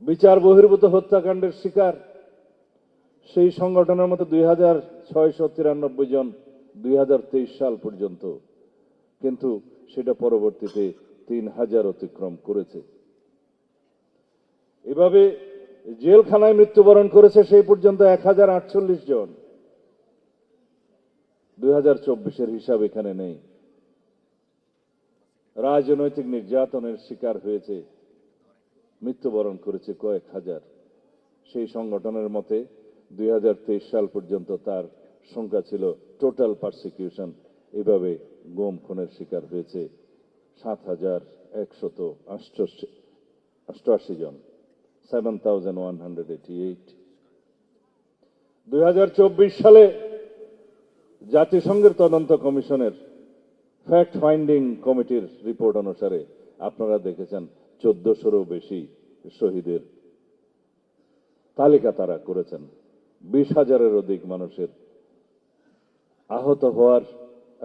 বিচার বহির্ভূত হত্যাকাণ্ডের শিকার সেই সংগঠনের মতো 2693 জন 2023 সাল পর্যন্ত, কিন্তু সেটা পরবর্তীতে 3000 অতিক্রম করেছে। এভাবে জেলখানায় মৃত্যুবরণ করেছে সেই পর্যন্ত 1048 জন। 2024-এর হিসাব এখানে নেই। রাজনৈতিক নির্যাতনের শিকার হয়েছে, মৃত্যুবরণ করেছে কয়েক হাজার। সেই সংগঠনের মতে 2023 সাল পর্যন্ত তার সংখ্যা ছিল টোটাল পারসিকিউশন, এভাবে গুম খুনের শিকার হয়েছে 7188 জন, 7188। 2024 সালে জাতিসংঘের তদন্ত কমিশনের ফ্যাক্ট ফাইন্ডিং কমিটির রিপোর্ট অনুসারে আপনারা দেখেছেন 1400-রও বেশি শহীদের তালিকা তারা করেছেন। 20,000-এর অধিক মানুষের আহত হওয়ার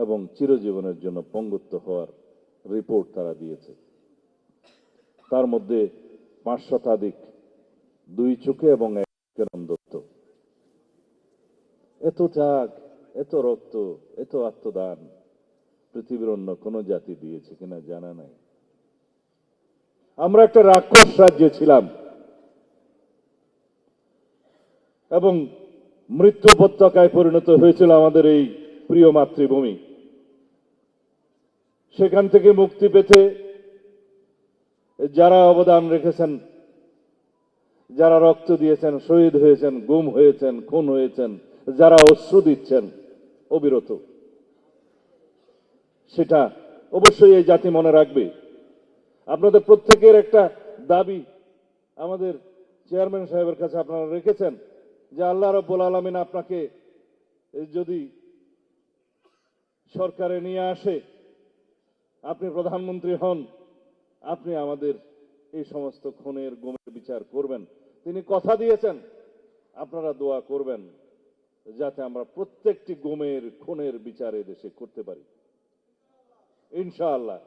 এবং চিরজীবনের জন্য পঙ্গুত্ব হওয়ার রিপোর্ট তারা দিয়েছে। তার মধ্যে 5 শতাধিক 2 চোখে এবং 1 অন্ধত্ব। এত ত্যাগ, এত রক্ত, এত আত্মদান পৃথিবীর অন্য কোন জাতি দিয়েছে কিনা জানা নাই। আমরা একটা রাক্ষস রাজ্যে ছিলাম এবং মৃত্যু উপত্যকায় পরিণত হয়েছিল আমাদের এই প্রিয় মাতৃভূমি। সেখান থেকে মুক্তি পেতে যারা অবদান রেখেছেন, যারা রক্ত দিয়েছেন, শহীদ হয়েছেন, গুম হয়েছেন, খুন হয়েছেন, যারা অশ্রু দিচ্ছেন অবিরত, সেটা অবশ্যই এই জাতি মনে রাখবে। আপনাদের প্রত্যেকের একটা দাবি আমাদের চেয়ারম্যান সাহেবের কাছে আপনারা রেখেছেন যে আল্লাহ রাব্বুল আলামিন আপনাকে যদি সরকারে নিয়ে আসে, আপনি প্রধানমন্ত্রী হন, আপনি আমাদের এই সমস্ত খুনের গুমের বিচার করবেন। তিনি কথা দিয়েছেন, আপনারা দোয়া করবেন যাতে আমরা প্রত্যেকটি গুমের খুনের বিচার দেশে করতে পারি ইনশাআল্লাহ।